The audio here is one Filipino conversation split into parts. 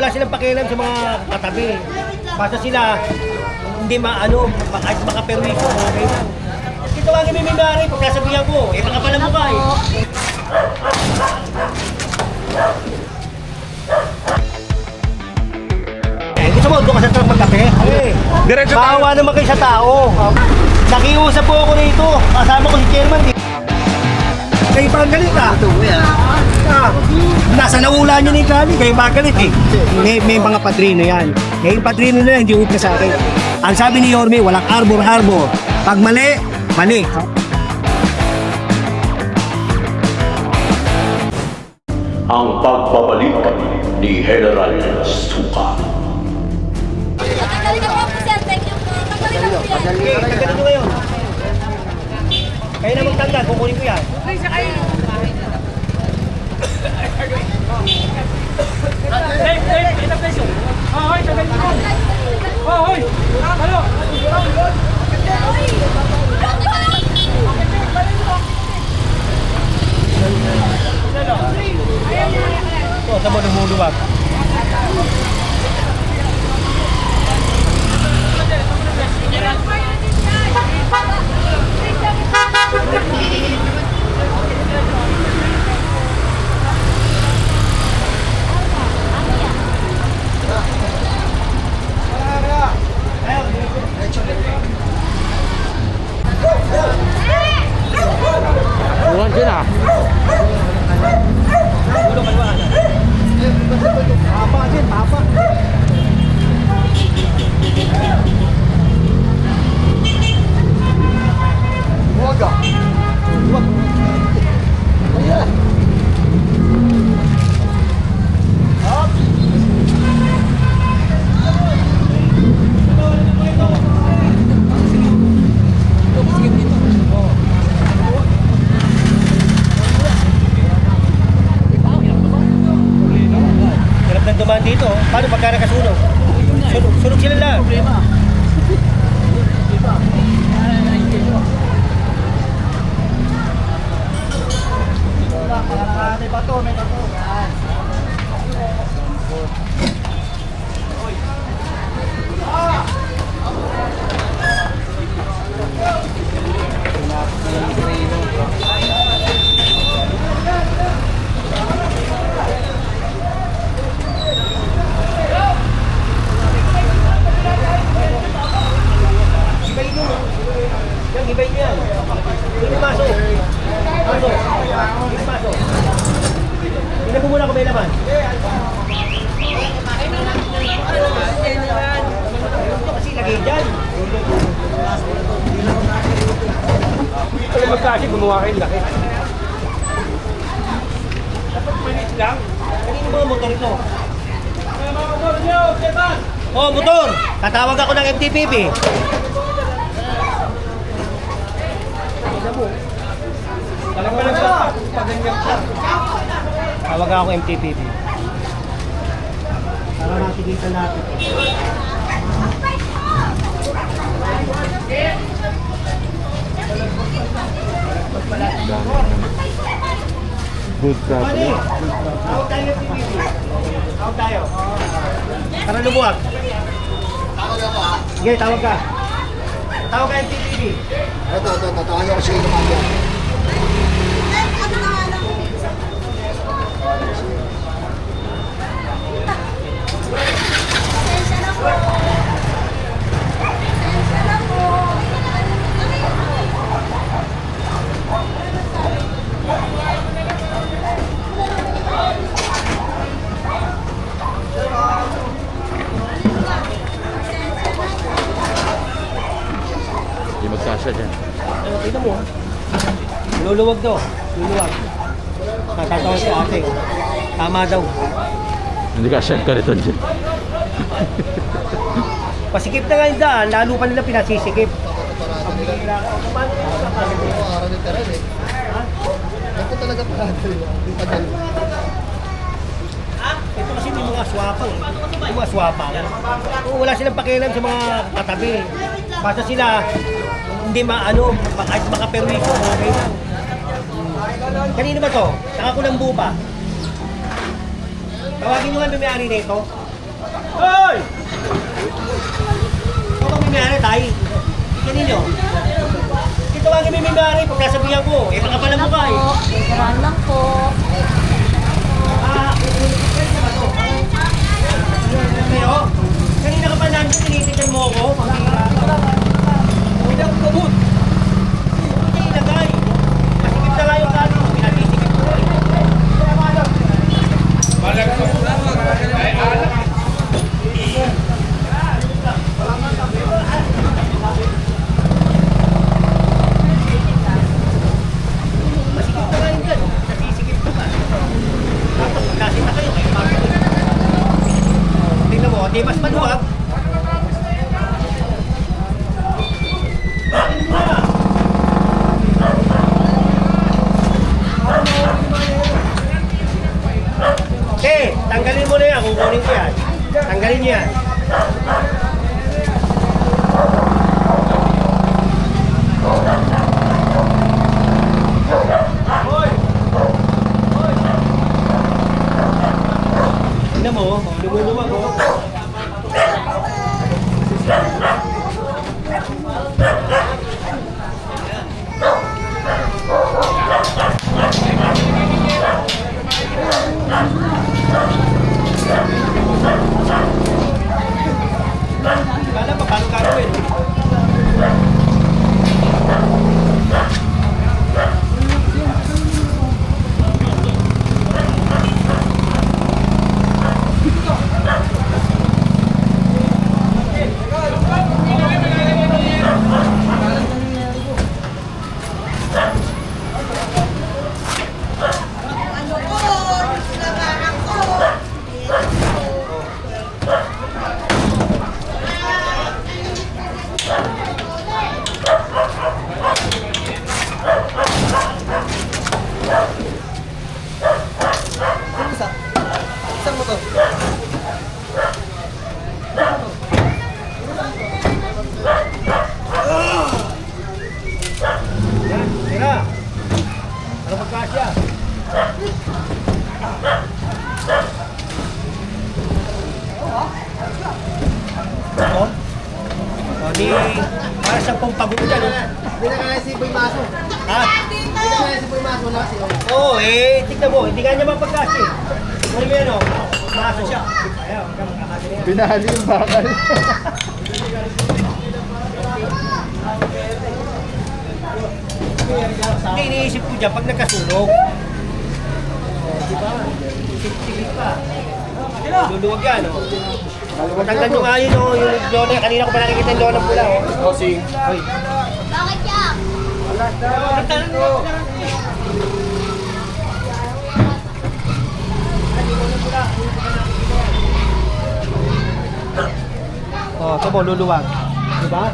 wala silang pakialam sa mga katabi. Basta sila, hindi kahit makaperwisyo, okay lang. Ito ang may-may-mari, pagkasabihan ko, baka pala mukha eh. Gusto mo, doon ka sa truck magkape? Diretso tayo. Bawa naman kayo sa tao. Nakiusap po ako rito. Kasama ko si chairman. Kayo pa ang galit ah. Nasa naula niya ni Kali. Kayo pa ang galit eh. May mga padrino yan. Yung padrino na yan, hindi upna sa akin. Ang sabi ni Yorme, walang arbor-arbor. Pag mali, mali. Ang pagbabalik ni General Suka. Pagkagaling ako po, sir. Thank you po. Pagkagaling ako yan. Okay, tagalan nyo ngayon. Kayo na magtanda, kukunin ko yan. Ito, sa mo lumuluwag. Buwan dyan ah. Papa din, papa. Huwag ah. Huwag. Ayan. Hirap ng dumaan dito. Paano pagka nakasunog? Sunog sila lang. May bato, may bato. Gibayin nyo. Yan, gibayin nyo yan. Hindi maso. Maso. Hindi maso. Tingnan mo muna kung may laman. Ito kasi lagay dyan. Alam mo kasi gumawa kayo laki. Dapat maliit lang. Kanino mga motor ito? Oh, motor! Tatawag ako ng MTPP. Alam mo lang sa paganyan siya. Tawag ako MTPP. Para matigitan natin. Good Mani! Tawag tayo ng MTPP. Tawag tayo. Para lumuwag. Sige, tawag ka. Tawag ka MTPP. Ito. Ayaw ko siya lumagyan. Pasensya na po. Pasensya na po. Hindi magsasya dyan. Tingnan mo. Luluwag daw. Luluwag. Tatawag si ate. Tama daw. Hindi ka siyang kariton dyan. Pasikip na nga yung daan, lalo pa nila pinasisikip. Aranin ka rin eh. Ito talaga parado yun. Hindi pa dyan. Ito kasi may mga swapa eh. May mga swapa. Wala silang pakialam sa mga katabi. Basta sila, hindi kahit makaperwisyo, okay lang. Kanino ba to? Nakakulang bupa. Tawagin nyo nga may-ari na ito. Hoy! Ito kami may-ari, tay. Kanino? Ito ang kami may-ari, pagkasabihan ko. Eh, makapalan mo ka eh. Meron lang po. Pero, kanina ka pa namin, tinitigan mo ako. Huwag ang kumot. Huwag ang ilagay. Masikip na nga yung kano. Pinatisikip ko eh. Masikip na nga yung dyan. Natisikip ko pa. Tapos, magkasita kayo. Kayo pa. Tingnan mo, di mas maluwag. Okay, tanggalin mo na yan, kukunin ko yan. Tanggalin niyo yan. Tingnan mo, lumuluwag oh. Kala pa, paano gagawin? Isang mo to. Yan, tira. Ano magkasya? Oh? O di, para sa pampagulo dyan. Pinakaya si Boy Maso. Ha? Pinakaya si Boy Maso na sila. Oo, eh, tignan mo, hindi ka niya mapagkasya. Ano mo yan o? Maso. Ayaw, huwag ka magkakasya na yan. Binahali yung bakal. Hindi, iniisip ko dyan pag nagkasunog. Di ba? Isip-isip pa. Luluwag yan, o. Matanggal nyo nga yun, o. Yung lona, kanina ko pa nakikita yung lona pula, o. Bossing. Hoy. Bakit yan? Oh, ito mo, luluwag. Diba?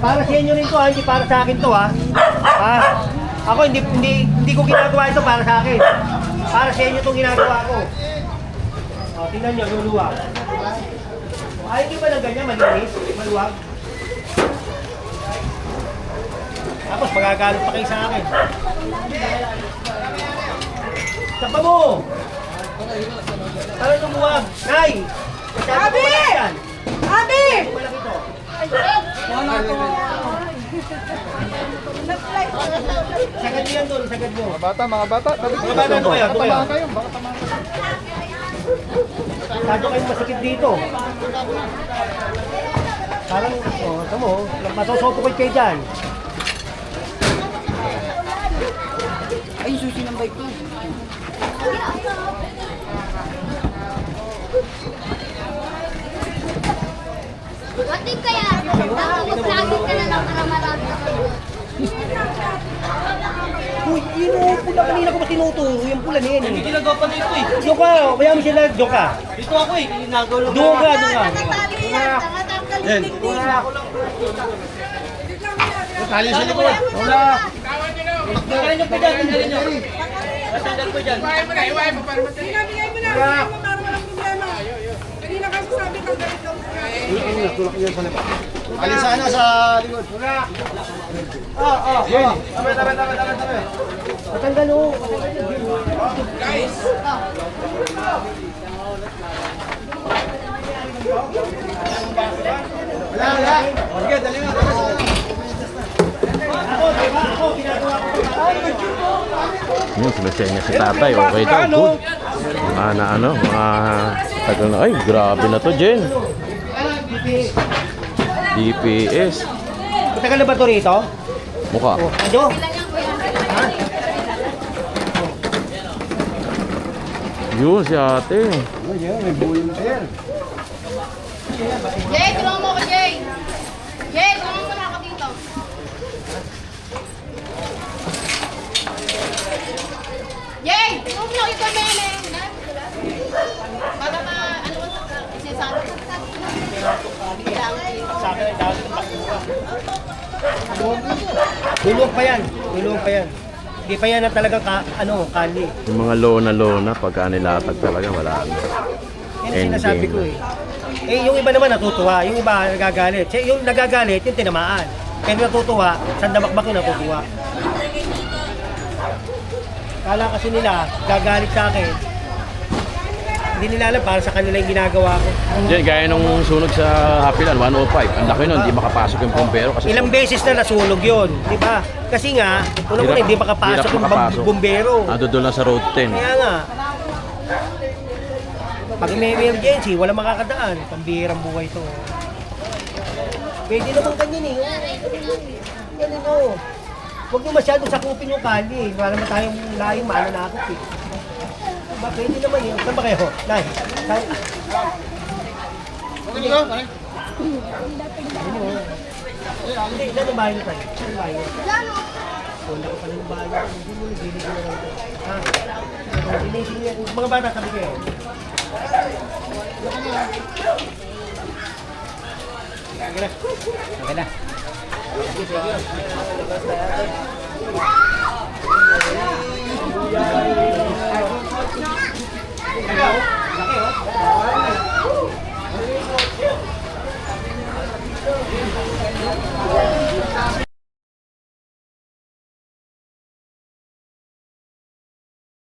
Para sa inyo rin to, ha? Hindi para sa akin to, ha? Ha? Ako, hindi ko ginagawa ito para sa akin. Para sa inyo itong ginagawa ko. Oh, tingnan nyo, luluwag. Oh, ayaw nyo ba ng ganyan, malinis? Maluwag? Tapos magagalit pa kayo sa akin. Sapa mo! Para lumuwag. Nay! Abi! Abi! Malaki to. Sagad mo yan doon, sagad mo. Mga bata. Tabi Mga bata, ano kayo? Ano kayo? Baka kayo, baka tamaan kayo. Masyado kayong masikip dito. Parang, oh, ito mo, masosopokit kayo dyan. Ay, susi ng bike ko. Ba't kaya? Magplagin ka na lang para marami ka. Uy, yun o, pula kanina ko ba tinuturo yung pula na yan eh. Ginagawa pa dito eh. Doon ka, kaya mo sila, doon ka. Dito ako eh. Ginagawa lang. Doon ka, doon ka. Nakatali yan. Nakatanggal yung tingting. Tali sa likod. Wala. Tanggalin nyo pa dyan. Tanggalin nyo. Tanggal ko dyan. Binabigay mo para walang problema. Kanina kasi sabi ko ganito. Tali sa ano, sa likod. Wala. Tabi. Patanggal o. Sige, dali mo. Ako, diba? Ako, ginagawa ko ito para sa inyo. Yun, sinasya niya si tatay. Okay daw, good. Mga na ano, mga tagal na. Ay, grabe na to, Jen. DPS. Matagal na ba ito rito? Mukha. Ano? Yun, si ate. Jay, tulungan mo ako, Jay. Jay, tulungan mo na ako dito. Jay, tulungan mo na ito, Mene. Para ma, ano mo sa isisama. Tulog pa yan. Tulog pa yan. Hindi pa yan na talagang kali. Yung mga lona, pagka nilatag talaga, wala na. Yan ang sinasabi ko eh. Eh, yung iba naman natutuwa, yung iba nagagalit. Yung nagagalit, yung tinamaan. Pero natutuwa, sandamakbak yung natutuwa. Kala kasi nila, gagalit sa akin. Hindi nila alam para sa kanila yung ginagawa ko. Jen, gaya nung sunog sa Hapilan, 105. Ang laki nun, hindi makapasok yung pumpero. Kasi Ilang beses na nasunog yun, di ba? Kasi nga, una-una hindi makapasok yung bumbero. Ando doon lang sa road 10. Kaya nga, pag may emergency, wala makakadaan. Pambihirang buhay to. Pwede naman ganyan eh. Ganyan o. Huwag nyo masyadong sakupin yung kali. Wala naman tayong layong mananakot eh. Diba? Pwede naman yun. Saan ba kayo? Nay? Saan? Okay ka? Pare? Hindi, ilan ang bahay nyo tayo? Ilan ang bahay nyo? Wala ko pa ng bahay nyo. Hindi mo, nagbilig nyo na lang ito. Ha? Dinising nyo. Mga bata, sabi kayo. Okay na. Okay na. Laki, oh.